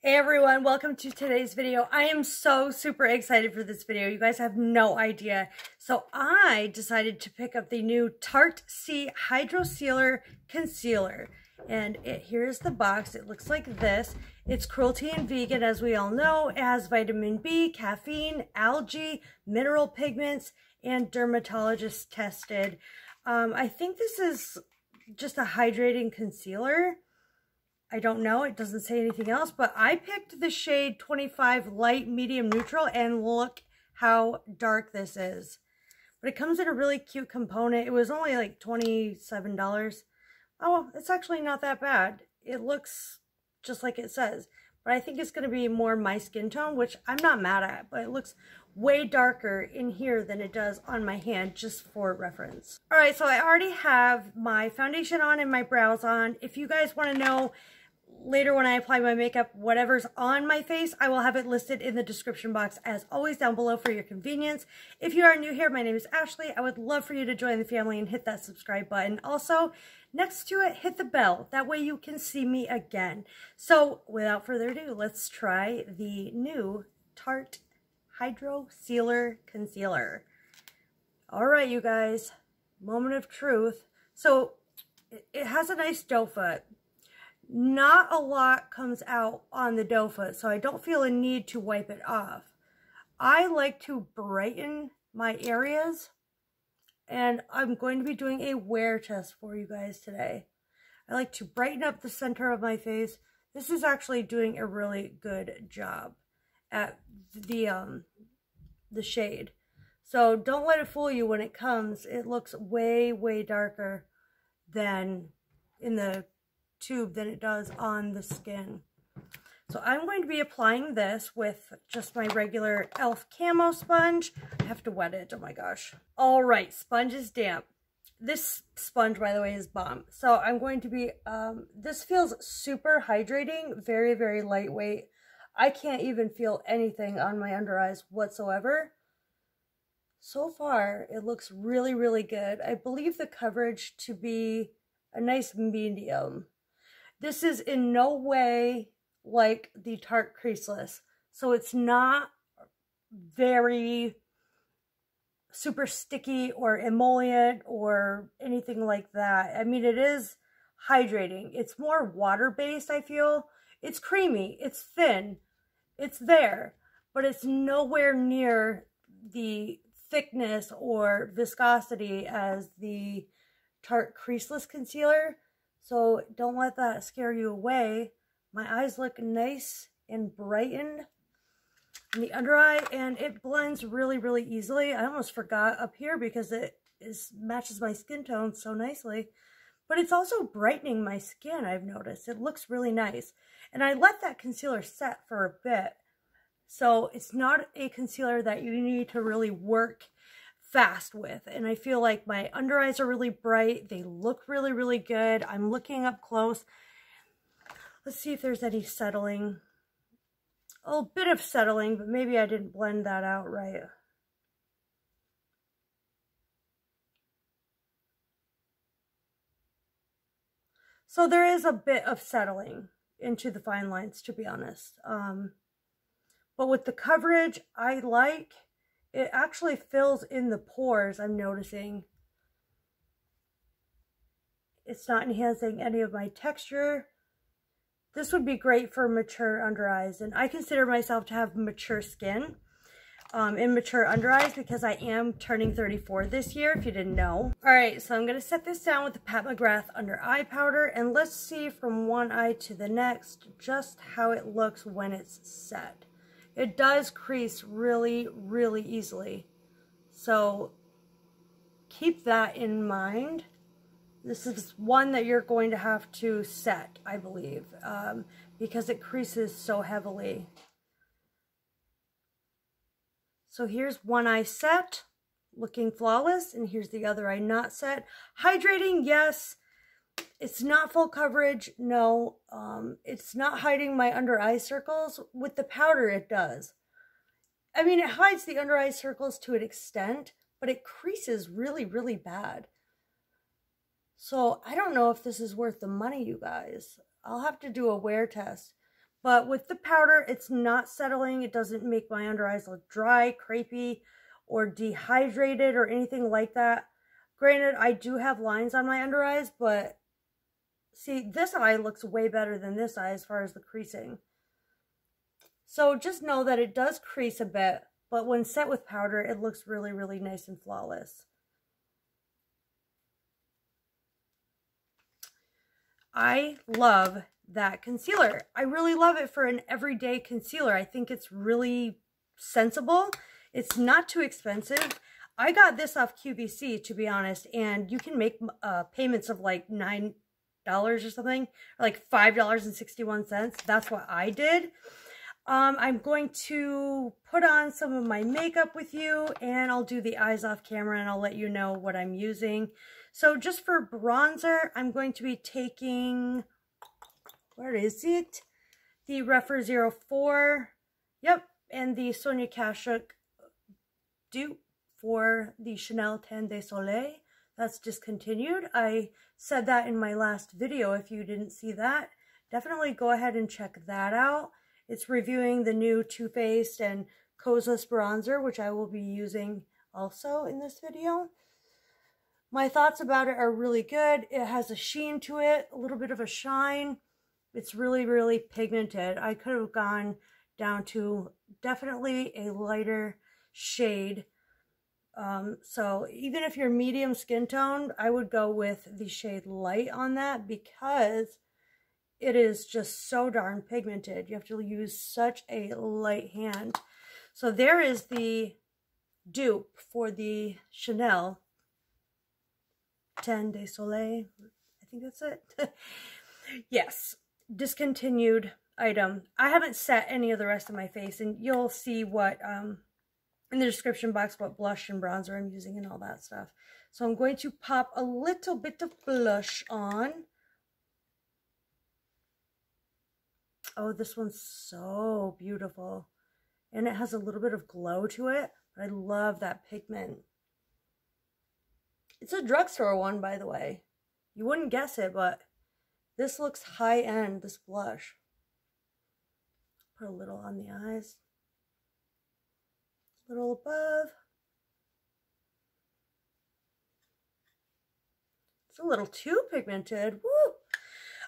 Hey everyone, welcome to today's video. I am so super excited for this video. You guys have no idea. So I decided to pick up the new Tarte Sea Hydrocealer Concealer. And here's the box. It looks like this. It's cruelty and vegan, as we all know. It has vitamin B, caffeine, algae, mineral pigments, and dermatologist tested. I think this is just a hydrating concealer. I don't know, it doesn't say anything else, but I picked the shade 25 Light Medium Neutral, and look how dark this is. But it comes in a really cute component. It was only like $27. Oh, it's actually not that bad. It looks just like it says, but I think it's going to be more my skin tone, which I'm not mad at, but it looks way darker in here than it does on my hand, just for reference. All right, so I already have my foundation on and my brows on. If you guys want to know later when I apply my makeup, whatever's on my face, I will have it listed in the description box, as always, down below for your convenience. If you are new here, my name is Ashley. I would love for you to join the family and hit that subscribe button. Also, next to it, hit the bell. That way you can see me again. So, without further ado, let's try the new Tarte Hydrocealer Concealer. All right, you guys, moment of truth. So, it has a nice doe foot. Not a lot comes out on the doe foot, so I don't feel a need to wipe it off. I like to brighten my areas, and I'm going to be doing a wear test for you guys today. I like to brighten up the center of my face. This is actually doing a really good job at the shade. So don't let it fool you when it comes. It looks way, way darker than in the tube than it does on the skin. So I'm going to be applying this with just my regular e.l.f. camo sponge. I have to wet it, oh my gosh. All right, sponge is damp. This sponge, by the way, is bomb. So I'm going to be, this feels super hydrating, very, very lightweight. I can't even feel anything on my under eyes whatsoever. So far, it looks really, really good. I believe the coverage to be a nice medium. This is in no way like the Tarte Creaseless. So it's not very super sticky or emollient or anything like that. I mean, it is hydrating. It's more water-based, I feel. It's creamy. It's thin. It's there. But it's nowhere near the thickness or viscosity as the Tarte Creaseless Concealer. So don't let that scare you away. My eyes look nice and brightened in the under eye, and it blends really, really easily. I almost forgot up here because it matches my skin tone so nicely. But it's also brightening my skin, I've noticed. It looks really nice. And I let that concealer set for a bit. So it's not a concealer that you need to really work fast with, and I feel like my under eyes are really bright. They look really, really good. I'm looking up close. Let's see if there's any settling. A bit of settling, but maybe I didn't blend that out right. So there is a bit of settling into the fine lines, to be honest. But with the coverage, I like. It actually fills in the pores, I'm noticing. It's not enhancing any of my texture. This would be great for mature under eyes, and I consider myself to have mature skin in mature under eyes because I am turning 34 this year, if you didn't know. All right, so I'm going to set this down with the Pat McGrath under eye powder, and let's see from one eye to the next just how it looks when it's set. It does crease really, really easily. So keep that in mind. This is one that you're going to have to set, I believe, because it creases so heavily. So here's one eye set, looking flawless, and here's the other eye not set. Hydrating, yes. It's not full coverage, no. It's not hiding my under eye circles. With the powder, it does. I mean, it hides the under eye circles to an extent, but it creases really, really bad. So I don't know if this is worth the money, you guys. I'll have to do a wear test. But with the powder, it's not settling. It doesn't make my under eyes look dry, crepey, or dehydrated or anything like that. Granted, I do have lines on my under eyes, but see, this eye looks way better than this eye as far as the creasing. So just know that it does crease a bit, but when set with powder, it looks really, really nice and flawless. I love that concealer. I really love it for an everyday concealer. I think it's really sensible. It's not too expensive. I got this off QVC, to be honest, and you can make payments of like $9 or something, or like $5.61. That's what I did. I'm going to put on some of my makeup with you, and I'll do the eyes off camera, and I'll let you know what I'm using. So just for bronzer, I'm going to be taking, where is it? The Refer 04, yep, and the Sonia Kashuk dupe for the Chanel Teint de Soleil. That's discontinued. I said that in my last video. If you didn't see that, definitely go ahead and check that out. It's reviewing the new Too Faced and Kosas bronzer, which I will be using also in this video. My thoughts about it are really good. It has a sheen to it, a little bit of a shine. It's really, really pigmented. I could have gone down to definitely a lighter shade. So even if you're medium skin tone, I would go with the shade light on that because it is just so darn pigmented. You have to use such a light hand. So there is the dupe for the Chanel Teint de Soleil. I think that's it. Yes, discontinued item. I haven't set any of the rest of my face, and you'll see what in the description box what blush and bronzer I'm using and all that stuff. So I'm going to pop a little bit of blush on. Oh, this one's so beautiful. And it has a little bit of glow to it. I love that pigment. It's a drugstore one, by the way. You wouldn't guess it, but this looks high-end, this blush. Put a little on the eyes. A little above. It's a little too pigmented. Woo!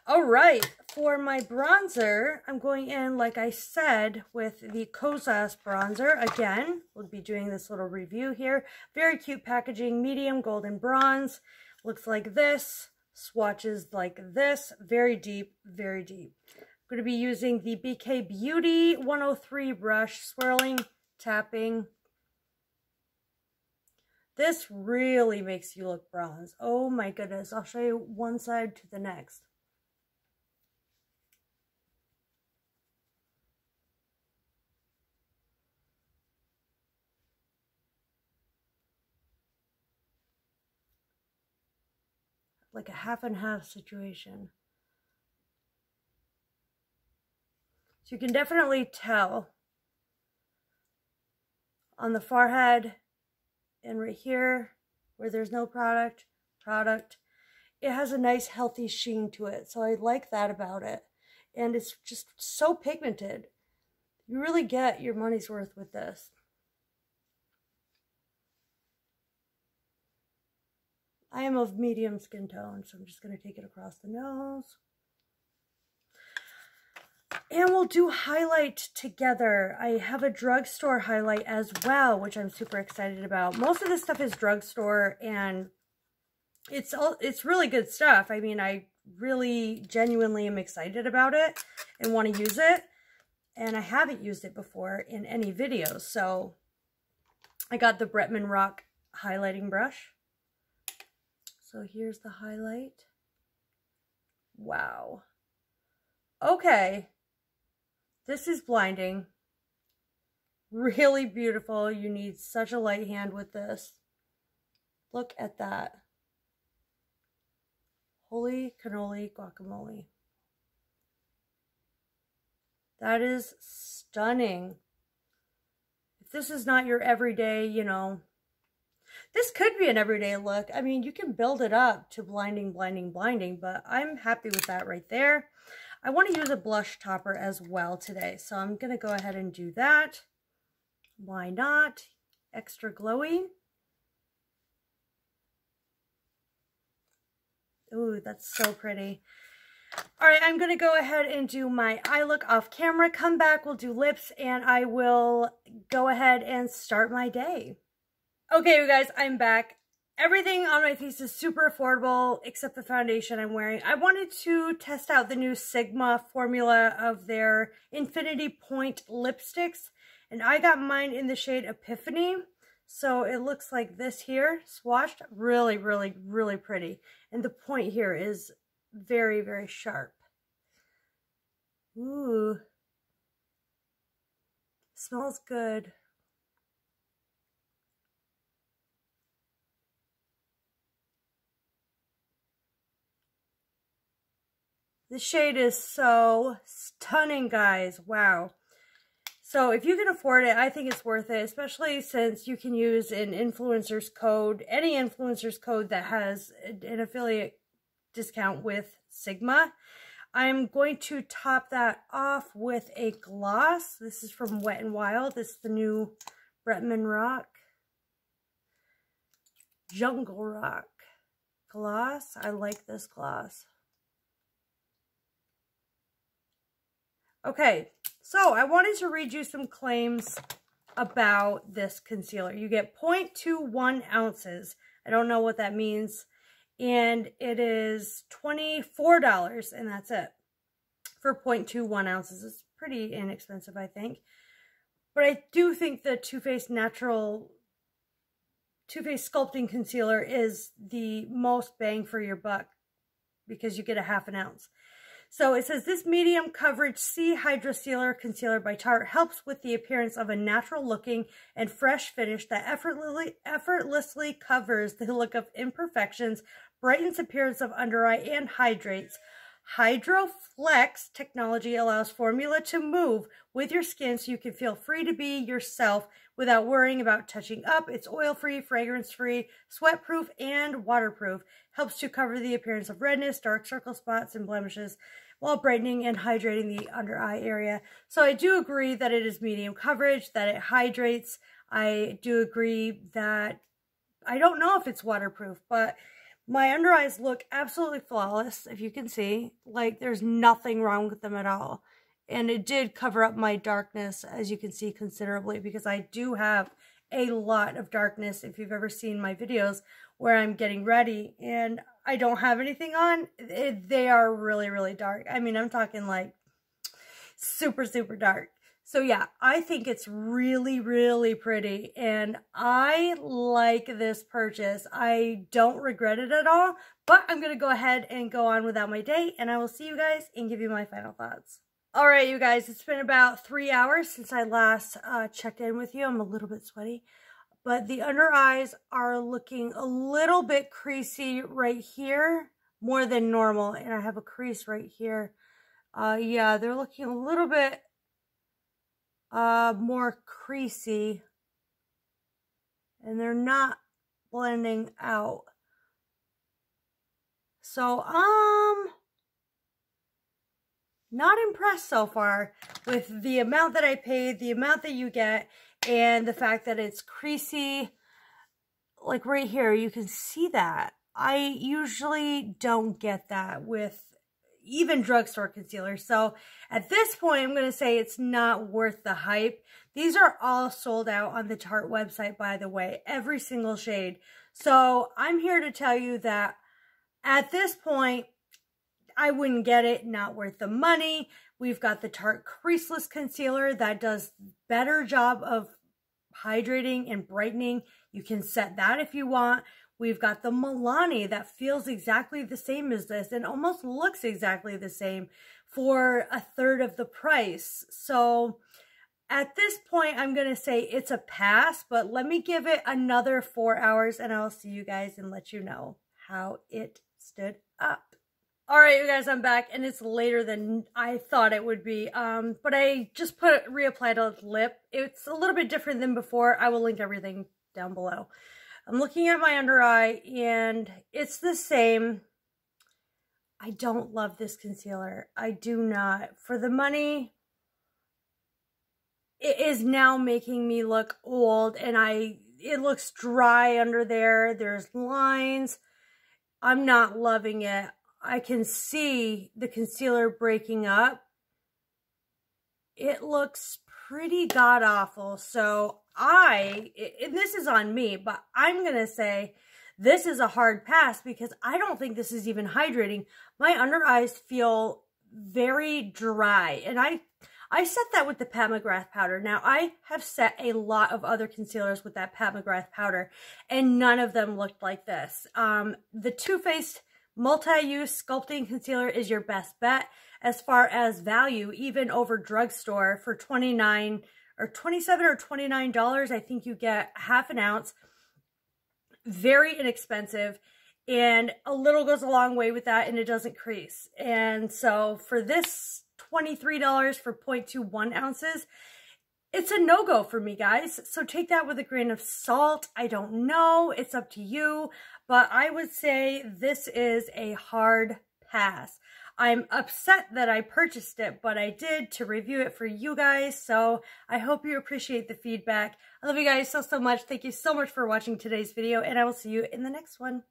All right, for my bronzer, I'm going in, like I said, with the Kosas bronzer. Again, we'll be doing this little review here. Very cute packaging, medium golden bronze. Looks like this, swatches like this. Very deep, very deep. I'm going to be using the BK Beauty 103 brush, swirling, tapping. This really makes you look bronze. Oh my goodness. I'll show you one side to the next. Like a half and half situation. So you can definitely tell on the forehead and right here where there's no product, it has a nice healthy sheen to it. So I like that about it. And it's just so pigmented. You really get your money's worth with this. I am of medium skin tone, so I'm just going to take it across the nose. And we'll do highlight together. I have a drugstore highlight as well, which I'm super excited about. Most of this stuff is drugstore, and it's really good stuff. I mean, I really genuinely am excited about it and want to use it. And I haven't used it before in any videos. So I got the Bretman Rock highlighting brush. So here's the highlight. Wow. Okay. This is blinding. Really beautiful. You need such a light hand with this. Look at that. Holy cannoli guacamole. That is stunning. If this is not your everyday, you know, this could be an everyday look. I mean, you can build it up to blinding, blinding, blinding, but I'm happy with that right there. I want to use a blush topper as well today. So I'm going to go ahead and do that. Why not? Extra glowy. Ooh, that's so pretty. All right, I'm going to go ahead and do my eye look off camera. Come back, we'll do lips, and I will go ahead and start my day. Okay, you guys, I'm back. Everything on my face is super affordable except the foundation I'm wearing. I wanted to test out the new Sigma formula of their Infinity Point lipsticks, and I got mine in the shade Epiphany. So it looks like this here, swatched. Really, really, really pretty. And the point here is very, very sharp. Ooh. Smells good. The shade is so stunning, guys. Wow. So if you can afford it, I think it's worth it, especially since you can use an influencer's code, any influencer's code that has an affiliate discount with Sigma. I'm going to top that off with a gloss. This is from Wet n Wild. This is the new Bretman Rock Jungle Rock gloss. I like this gloss. Okay, so I wanted to read you some claims about this concealer. You get 0.21 ounces. I don't know what that means. And it is $24, and that's it. For 0.21 ounces. It's pretty inexpensive, I think. But I do think the Too Faced Sculpting Concealer is the most bang for your buck because you get a half an ounce. So it says, this medium coverage Sea Hydrocealer Concealer by Tarte helps with the appearance of a natural looking and fresh finish that effortlessly covers the look of imperfections, brightens appearance of under eye, and hydrates. HydroFlex technology allows formula to move with your skin so you can feel free to be yourself without worrying about touching up. It's oil-free, fragrance-free, sweat-proof, and waterproof. Helps to cover the appearance of redness, dark circle spots, and blemishes while brightening and hydrating the under eye area. So I do agree that it is medium coverage, that it hydrates. I do agree that I don't know if it's waterproof, but my under eyes look absolutely flawless, if you can see. Like, there's nothing wrong with them at all. And it did cover up my darkness, as you can see, considerably, because I do have a lot of darkness. If you've ever seen my videos where I'm getting ready and I don't have anything on, they are really, really dark. I mean, I'm talking like super, super dark. So yeah, I think it's really, really pretty, and I like this purchase. I don't regret it at all, but I'm going to go ahead and go on without my day, and I will see you guys and give you my final thoughts. All right, you guys, it's been about 3 hours since I last checked in with you. I'm a little bit sweaty, but the under eyes are looking a little bit creasy right here, more than normal, and I have a crease right here. Yeah, they're looking a little bit more creasy, and they're not blending out. So not impressed so far with the amount that I paid, the amount that you get, and the fact that it's creasy. Like right here, you can see that. I usually don't get that with even drugstore concealer. So at this point, I'm going to say it's not worth the hype. These are all sold out on the Tarte website, by the way, every single shade. So I'm here to tell you that at this point, I wouldn't get it, not worth the money. We've got the Tarte Creaseless Concealer that does better job of hydrating and brightening. You can set that if you want. We've got the Milani that feels exactly the same as this and almost looks exactly the same for a third of the price. So at this point, I'm going to say it's a pass, but let me give it another 4 hours and I'll see you guys and let you know how it stood up. All right, you guys, I'm back, and it's later than I thought it would be, but I just reapplied a lip. It's a little bit different than before. I will link everything down below. I'm looking at my under eye, and it's the same. I don't love this concealer. I do not. For the money, it is now making me look old, and it looks dry under there. There's lines. I'm not loving it. I can see the concealer breaking up. It looks pretty god-awful. So and this is on me, but I'm going to say this is a hard pass because I don't think this is even hydrating. My under eyes feel very dry, and I set that with the Pat McGrath powder. Now, I have set a lot of other concealers with that Pat McGrath powder, and none of them looked like this. The Too Faced Multi-Use Sculpting Concealer is your best bet as far as value, even over drugstore for $27 or $29. I think you get half an ounce. Very inexpensive, and a little goes a long way with that, and it doesn't crease. And so for this $23 for 0.21 ounces, it's a no-go for me, guys. So take that with a grain of salt. I don't know. It's up to you. But I would say this is a hard pass. I'm upset that I purchased it, but I did to review it for you guys. So I hope you appreciate the feedback. I love you guys so much. Thank you so much for watching today's video, and I will see you in the next one.